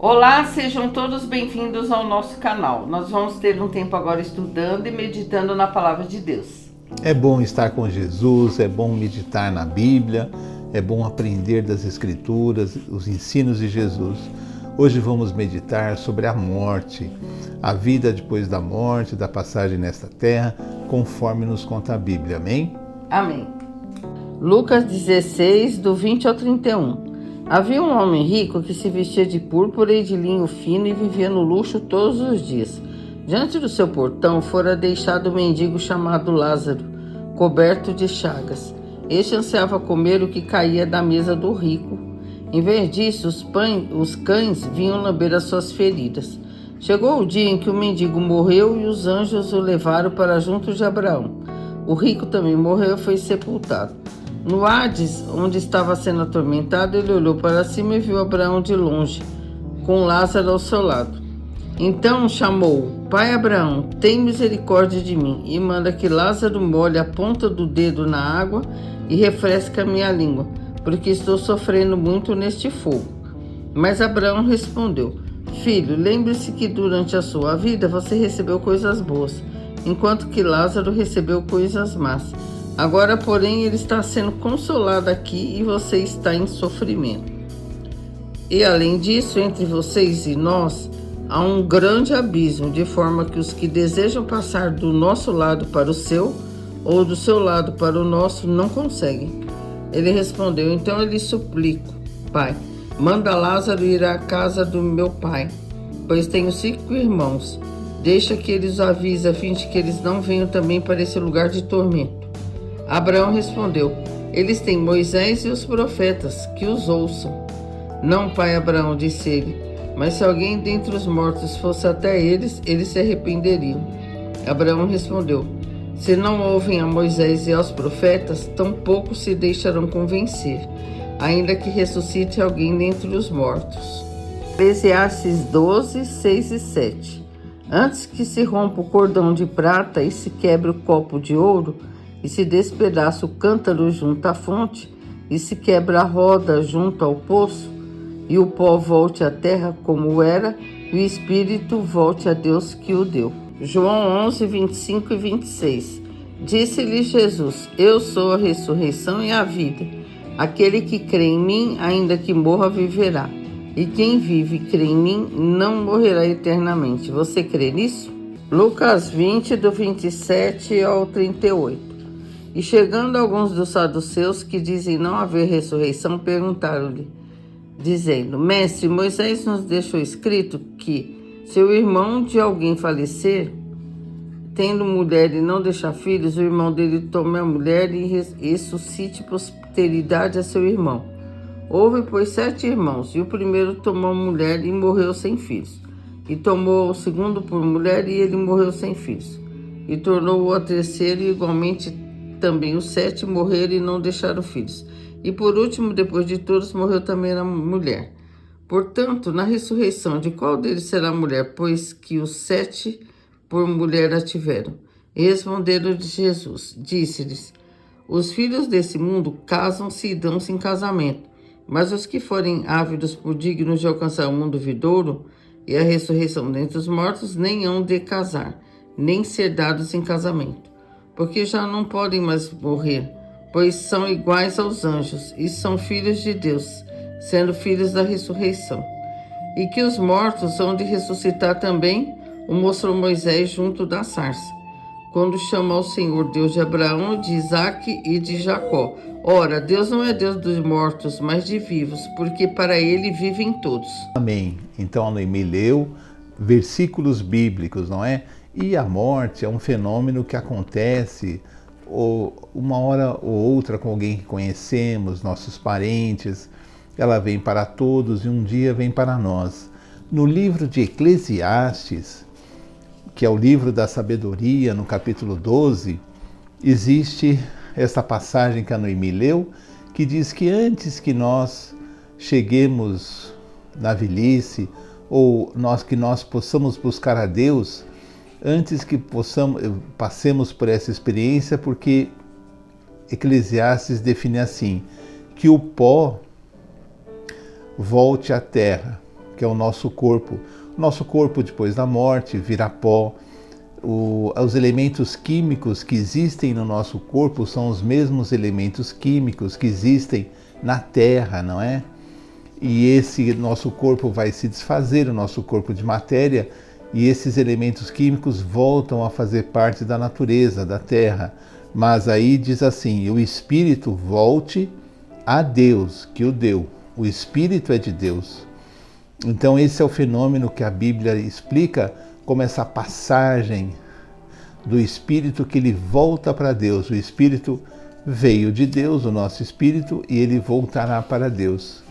Olá, sejam todos bem-vindos ao nosso canal. Nós vamos ter um tempo agora estudando e meditando na Palavra de Deus. É bom estar com Jesus, é bom meditar na Bíblia, é bom aprender das Escrituras, os ensinos de Jesus. Hoje vamos meditar sobre a morte, a vida depois da morte, da passagem nesta terra, conforme nos conta a Bíblia. Amém? Amém. Lucas 16, do 20 ao 31. Havia um homem rico que se vestia de púrpura e de linho fino e vivia no luxo todos os dias. Diante do seu portão fora deixado um mendigo chamado Lázaro, coberto de chagas. Este ansiava comer o que caía da mesa do rico. Em vez disso, os cães vinham lamber as suas feridas. Chegou o dia em que o mendigo morreu e os anjos o levaram para junto de Abraão. O rico também morreu e foi sepultado. No Hades, onde estava sendo atormentado, ele olhou para cima e viu Abraão de longe, com Lázaro ao seu lado. Então chamou: Pai Abraão, tem misericórdia de mim e manda que Lázaro molhe a ponta do dedo na água e refresque a minha língua, porque estou sofrendo muito neste fogo. Mas Abraão respondeu: Filho, lembre-se que durante a sua vida você recebeu coisas boas, enquanto que Lázaro recebeu coisas más. Agora, porém, ele está sendo consolado aqui e você está em sofrimento. E além disso, entre vocês e nós, há um grande abismo, de forma que os que desejam passar do nosso lado para o seu, ou do seu lado para o nosso, não conseguem. Ele respondeu: Então eu lhe suplico, Pai, manda Lázaro ir à casa do meu pai, pois tenho 5 irmãos. Deixa que eles os avise, a fim de que eles não venham também para esse lugar de tormento. Abraão respondeu: Eles têm Moisés e os profetas, que os ouçam. Não, pai Abraão, disse ele, mas se alguém dentre os mortos fosse até eles, eles se arrependeriam. Abraão respondeu: Se não ouvem a Moisés e aos profetas, tampouco se deixarão convencer, ainda que ressuscite alguém dentre os mortos. Eclesiastes 12, 6 e 7. Antes que se rompa o cordão de prata e se quebre o copo de ouro, e se despedaça o cântaro junto à fonte, e se quebra a roda junto ao poço, e o pó volte à terra como era, e o espírito volte a Deus que o deu. João 11, 25 e 26. Disse-lhe Jesus: Eu sou a ressurreição e a vida. Aquele que crê em mim, ainda que morra, viverá. E quem vive e crê em mim, não morrerá eternamente. Você crê nisso? Lucas 20, do 27 ao 38. E chegando alguns dos saduceus que dizem não haver ressurreição, perguntaram-lhe, dizendo: Mestre, Moisés nos deixou escrito que, se o irmão de alguém falecer, tendo mulher e não deixar filhos, o irmão dele tome a mulher e ressuscite posteridade a seu irmão. Houve, pois, 7 irmãos, e o primeiro tomou mulher e morreu sem filhos. E tomou o segundo por mulher e ele morreu sem filhos. E tornou-o a terceiro, e igualmente também os 7 morreram e não deixaram filhos. E por último, depois de todos, morreu também a mulher. Portanto, na ressurreição, de qual deles será a mulher, pois que os 7 por mulher a tiveram? E responderam-lhe Jesus, disse-lhes: Os filhos desse mundo casam-se e dão-se em casamento, mas os que forem ávidos por dignos de alcançar o mundo vindouro e a ressurreição dentre os mortos, nem hão de casar, nem ser dados em casamento, porque já não podem mais morrer, pois são iguais aos anjos e são filhos de Deus, sendo filhos da ressurreição. E que os mortos hão de ressuscitar também, o mostrou Moisés junto da sarça, quando chama ao Senhor Deus de Abraão, de Isaque e de Jacó. Ora, Deus não é Deus dos mortos, mas de vivos, porque para ele vivem todos. Amém. Então a Noemi leu versículos bíblicos, não é? E a morte é um fenômeno que acontece uma hora ou outra com alguém que conhecemos, nossos parentes. Ela vem para todos e um dia vem para nós. No livro de Eclesiastes, que é o livro da sabedoria, no capítulo 12, existe essa passagem que a Noemi leu, que diz que antes que nós cheguemos na velhice, ou que nós possamos buscar a Deus, antes que passemos por essa experiência, porque Eclesiastes define assim, que o pó volte à terra, que é o nosso corpo. O nosso corpo, depois da morte, vira pó. Os elementos químicos que existem no nosso corpo são os mesmos elementos químicos que existem na Terra, não é? E esse nosso corpo vai se desfazer, o nosso corpo de matéria, e esses elementos químicos voltam a fazer parte da natureza, da Terra. Mas aí diz assim, o espírito volte a Deus, que o deu. O espírito é de Deus. Então esse é o fenômeno que a Bíblia explica como essa passagem do espírito que ele volta para Deus. O espírito veio de Deus, o nosso espírito, e ele voltará para Deus.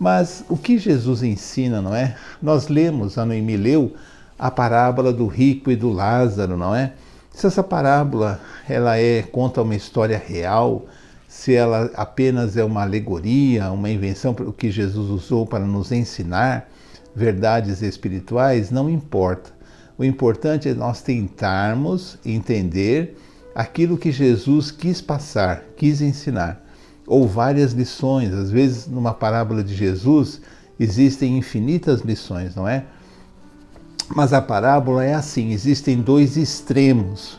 Mas o que Jesus ensina, não é? Nós lemos, a Noemi leu, a parábola do rico e do Lázaro, não é? Se essa parábola conta uma história real, se ela apenas é uma alegoria, uma invenção que Jesus usou para nos ensinar verdades espirituais, não importa. O importante é nós tentarmos entender aquilo que Jesus quis passar, quis ensinar. Ou várias lições. Às vezes, numa parábola de Jesus, existem infinitas lições, não é? Mas a parábola é assim, existem dois extremos.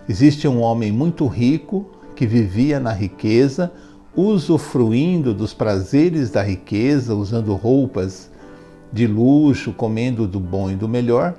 Existe um homem muito rico, que vivia na riqueza, usufruindo dos prazeres da riqueza, usando roupas de luxo, comendo do bom e do melhor.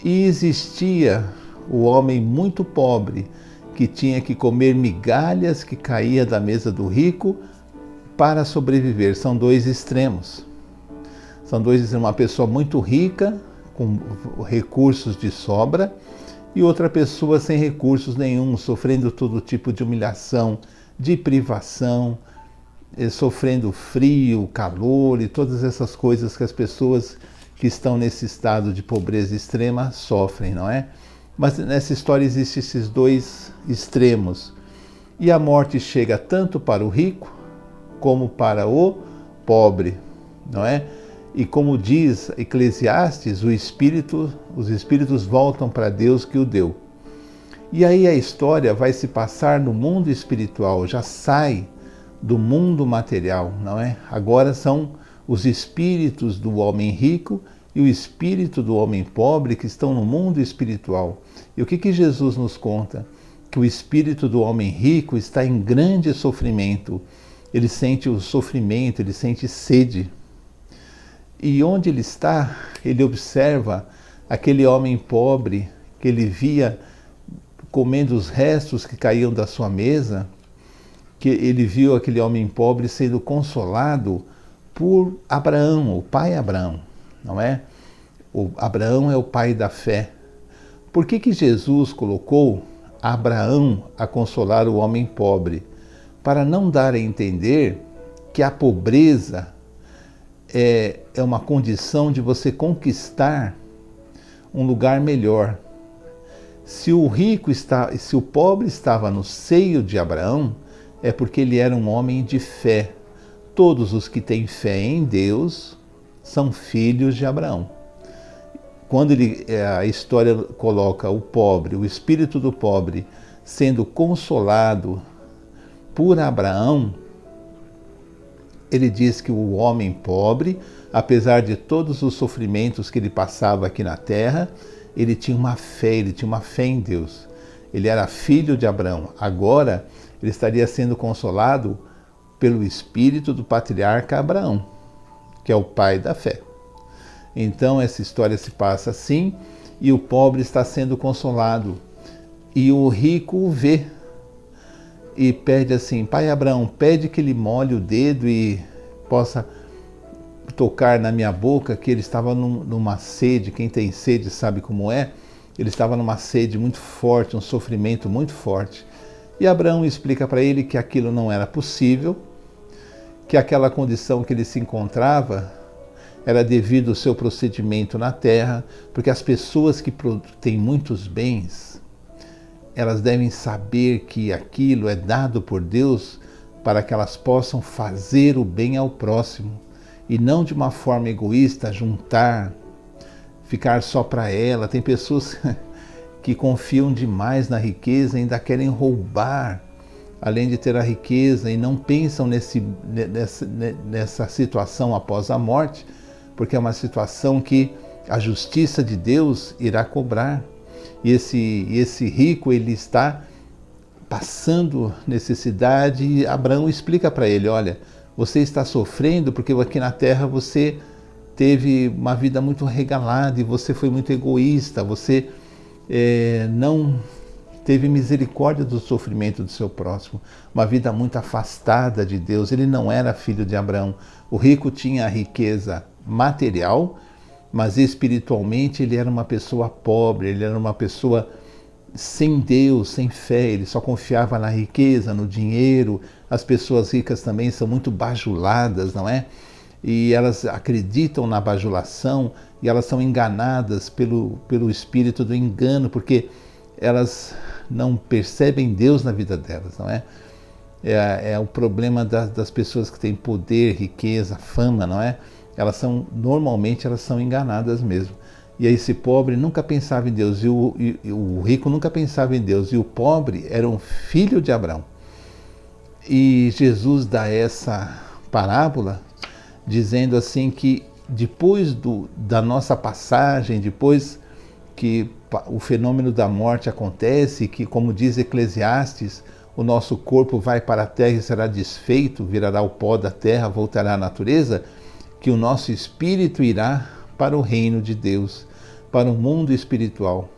E existia o homem muito pobre, que tinha que comer migalhas que caía da mesa do rico para sobreviver. São dois extremos. São dois extremos. Uma pessoa muito rica, com recursos de sobra, e outra pessoa sem recursos nenhum, sofrendo todo tipo de humilhação, de privação, sofrendo frio, calor e todas essas coisas que as pessoas que estão nesse estado de pobreza extrema sofrem, não é? Mas nessa história existem esses dois extremos. E a morte chega tanto para o rico como para o pobre, não é? E como diz Eclesiastes, os espíritos voltam para Deus que o deu. E aí a história vai se passar no mundo espiritual, já sai do mundo material, não é? Agora são os espíritos do homem rico e o espírito do homem pobre que estão no mundo espiritual. E o que Jesus nos conta? Que o espírito do homem rico está em grande sofrimento. Ele sente o sofrimento, ele sente sede. E onde ele está, ele observa aquele homem pobre que ele via comendo os restos que caíam da sua mesa, que ele viu aquele homem pobre sendo consolado por Abraão, o pai Abraão, não é? O Abraão é o pai da fé. Por que Jesus colocou Abraão a consolar o homem pobre? Para não dar a entender que a pobreza é uma condição de você conquistar um lugar melhor. Se o pobre estava no seio de Abraão, é porque ele era um homem de fé. Todos os que têm fé em Deus são filhos de Abraão. Quando a história coloca o pobre, o espírito do pobre, sendo consolado por Abraão, ele diz que o homem pobre, apesar de todos os sofrimentos que ele passava aqui na terra, ele tinha uma fé em Deus. Ele era filho de Abraão. Agora, ele estaria sendo consolado pelo espírito do patriarca Abraão, que é o pai da fé. Então, essa história se passa assim, e o pobre está sendo consolado. E o rico o vê e pede assim: pai Abraão, pede que ele molhe o dedo e possa tocar na minha boca, que ele estava numa sede. Quem tem sede sabe como é. Ele estava numa sede muito forte, um sofrimento muito forte. E Abraão explica para ele que aquilo não era possível, que aquela condição que ele se encontrava era devido ao seu procedimento na terra, porque as pessoas que têm muitos bens, elas devem saber que aquilo é dado por Deus para que elas possam fazer o bem ao próximo e não de uma forma egoísta, juntar, ficar só para ela. Tem pessoas que confiam demais na riqueza e ainda querem roubar, além de ter a riqueza, e não pensam nessa situação após a morte, porque é uma situação que a justiça de Deus irá cobrar. E esse rico, ele está passando necessidade, e Abraão explica para ele, olha, você está sofrendo porque aqui na terra você teve uma vida muito regalada e você foi muito egoísta, você não teve misericórdia do sofrimento do seu próximo, uma vida muito afastada de Deus. Ele não era filho de Abraão. O rico tinha a riqueza material, mas espiritualmente ele era uma pessoa pobre, ele era uma pessoa sem Deus, sem fé, ele só confiava na riqueza, no dinheiro. As pessoas ricas também são muito bajuladas, não é? E elas acreditam na bajulação e elas são enganadas pelo espírito do engano, porque elas não percebem Deus na vida delas, não é? É o problema das pessoas que têm poder, riqueza, fama, não é? Normalmente elas são enganadas mesmo. E aí esse pobre nunca pensava em Deus, e o rico nunca pensava em Deus, e o pobre era um filho de Abraão. E Jesus dá essa parábola dizendo assim que depois da nossa passagem, depois que o fenômeno da morte acontece, que, como diz Eclesiastes, o nosso corpo vai para a terra e será desfeito, virará o pó da terra, voltará à natureza, que o nosso espírito irá para o reino de Deus, para o mundo espiritual.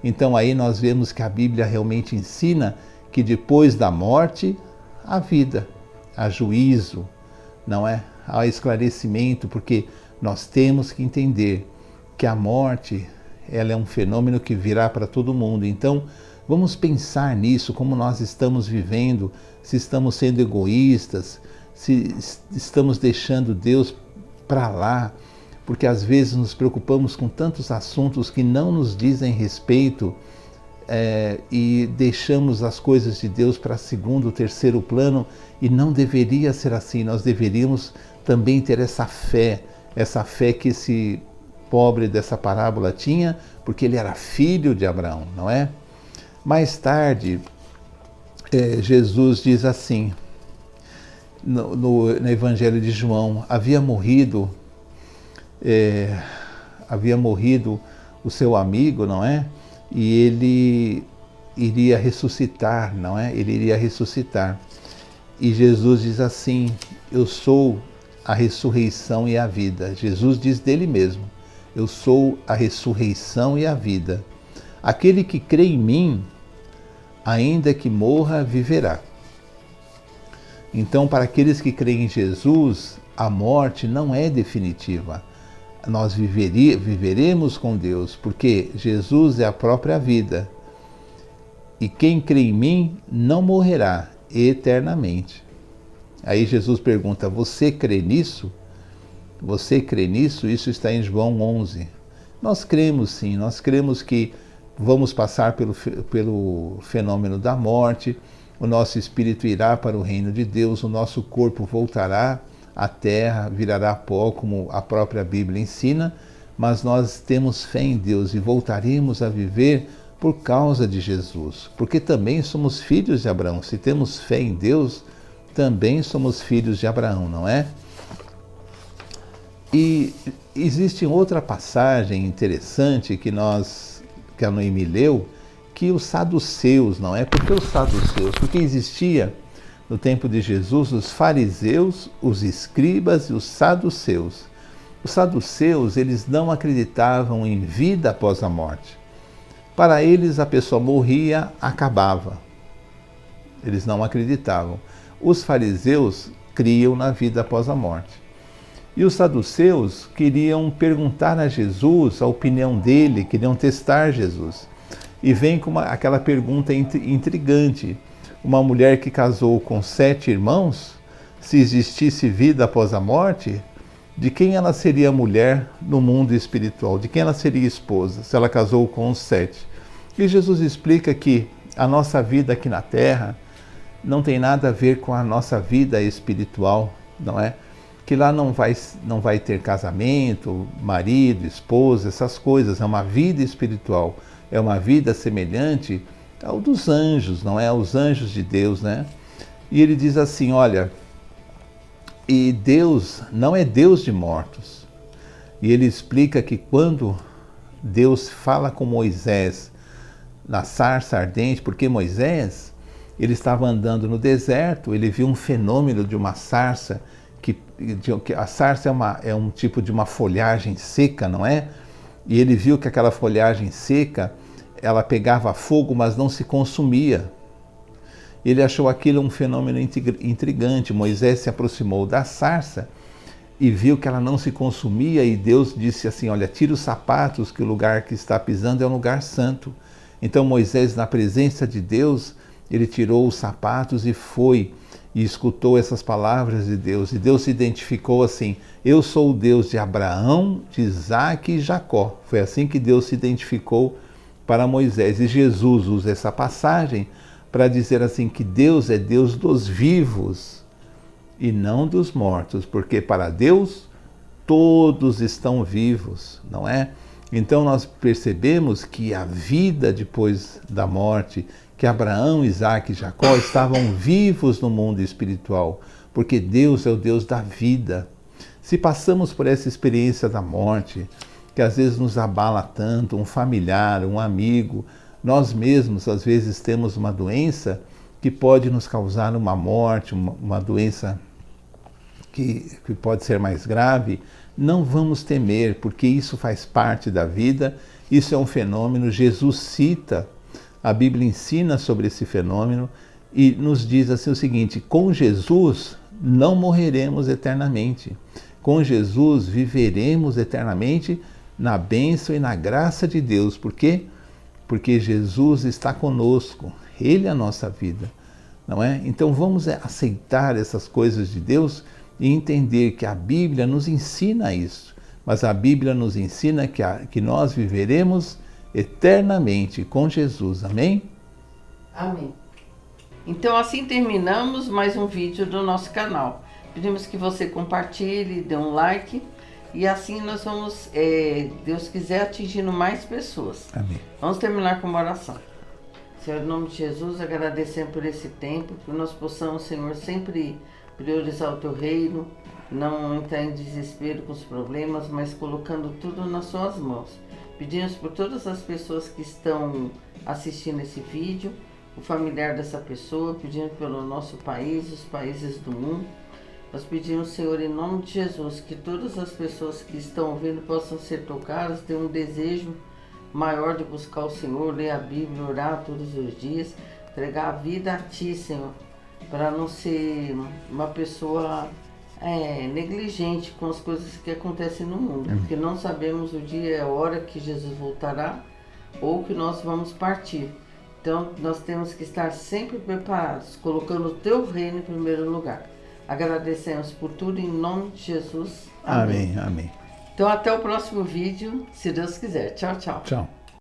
Então aí nós vemos que a Bíblia realmente ensina que depois da morte, há vida, há juízo, não é? Há esclarecimento, porque nós temos que entender que a morte, ela é um fenômeno que virá para todo mundo. Então, vamos pensar nisso, como nós estamos vivendo, se estamos sendo egoístas, se estamos deixando Deus para lá, porque às vezes nos preocupamos com tantos assuntos que não nos dizem respeito, e deixamos as coisas de Deus para segundo, terceiro plano, e não deveria ser assim. Nós deveríamos também ter essa fé que esse pobre dessa parábola tinha, porque ele era filho de Abraão, não é? Mais tarde, Jesus diz assim, no Evangelho de João, havia morrido o seu amigo, não é? E ele iria ressuscitar, não é? Ele iria ressuscitar. E Jesus diz assim, eu sou a ressurreição e a vida. Jesus diz dele mesmo, eu sou a ressurreição e a vida. Aquele que crê em mim, ainda que morra, viverá. Então, para aqueles que creem em Jesus, a morte não é definitiva. Nós viveremos com Deus, porque Jesus é a própria vida. E quem crê em mim não morrerá eternamente. Aí Jesus pergunta, você crê nisso? Você crê nisso? Isso está em João 11. Nós cremos sim, nós cremos que vamos passar pelo fenômeno da morte, o nosso espírito irá para o reino de Deus, o nosso corpo voltará à terra, virará pó, como a própria Bíblia ensina, mas nós temos fé em Deus e voltaremos a viver por causa de Jesus, porque também somos filhos de Abraão. Se temos fé em Deus, também somos filhos de Abraão, não é? E existe outra passagem interessante que a Noemi leu, que os saduceus, não é? Por que os saduceus? Porque existia no tempo de Jesus os fariseus, os escribas e os saduceus. Os saduceus, eles não acreditavam em vida após a morte. Para eles, a pessoa morria, acabava. Eles não acreditavam. Os fariseus criam na vida após a morte. E os saduceus queriam perguntar a Jesus a opinião dele, queriam testar Jesus. E vem com aquela pergunta intrigante. Uma mulher que casou com 7 irmãos, se existisse vida após a morte, de quem ela seria mulher no mundo espiritual? De quem ela seria esposa, se ela casou com os 7? E Jesus explica que a nossa vida aqui na Terra não tem nada a ver com a nossa vida espiritual, não é? Que lá não vai ter casamento, marido, esposa, essas coisas. É uma vida espiritual, é uma vida semelhante ao dos anjos, não é? Aos anjos de Deus, né? E ele diz assim, olha, e Deus não é Deus de mortos. E ele explica que quando Deus fala com Moisés na sarça ardente, porque Moisés, ele estava andando no deserto, ele viu um fenômeno de uma sarça, que a sarça é um tipo de uma folhagem seca, não é? E ele viu que aquela folhagem seca, ela pegava fogo, mas não se consumia. Ele achou aquilo um fenômeno intrigante. Moisés se aproximou da sarça e viu que ela não se consumia, e Deus disse assim: olha, tira os sapatos, que o lugar que está pisando é um lugar santo. Então Moisés, na presença de Deus, ele tirou os sapatos e foi, e escutou essas palavras de Deus. E Deus se identificou assim: eu sou o Deus de Abraão, de Isaac e Jacó. Foi assim que Deus se identificou para Moisés. E Jesus usa essa passagem para dizer assim que Deus é Deus dos vivos e não dos mortos, porque para Deus todos estão vivos, não é? Então nós percebemos que a vida depois da morte, que Abraão, Isaac e Jacó estavam vivos no mundo espiritual, porque Deus é o Deus da vida. Se passamos por essa experiência da morte, que às vezes nos abala tanto, um familiar, um amigo, nós mesmos às vezes temos uma doença que pode nos causar uma morte, uma doença que pode ser mais grave, não vamos temer, porque isso faz parte da vida, isso é um fenômeno. Jesus cita, a Bíblia ensina sobre esse fenômeno e nos diz assim o seguinte: com Jesus não morreremos eternamente, com Jesus viveremos eternamente na bênção e na graça de Deus. Por quê? Porque Jesus está conosco, Ele é a nossa vida, não é? Então vamos aceitar essas coisas de Deus e entender que a Bíblia nos ensina isso, mas a Bíblia nos ensina que nós viveremos eternamente com Jesus, amém? Amém. Então assim terminamos mais um vídeo do nosso canal. Pedimos que você compartilhe, dê um like, e assim nós vamos, Deus quiser, atingindo mais pessoas. Amém. Vamos terminar com uma oração. Senhor, em nome de Jesus, agradecendo por esse tempo, que nós possamos, Senhor, sempre priorizar o Teu reino, não entrar em desespero com os problemas, mas colocando tudo nas Suas mãos. Pedimos por todas as pessoas que estão assistindo esse vídeo, o familiar dessa pessoa, pedindo pelo nosso país, os países do mundo. Nós pedimos, Senhor, em nome de Jesus, que todas as pessoas que estão ouvindo possam ser tocadas, ter um desejo maior de buscar o Senhor, ler a Bíblia, orar todos os dias, entregar a vida a Ti, Senhor, para não ser uma pessoa negligente com as coisas que acontecem no mundo, porque não sabemos o dia e a hora que Jesus voltará ou que nós vamos partir. Então, nós temos que estar sempre preparados, colocando o Teu reino em primeiro lugar. Agradecemos por tudo em nome de Jesus. Amém, amém. Então até o próximo vídeo, se Deus quiser. Tchau, tchau. Tchau.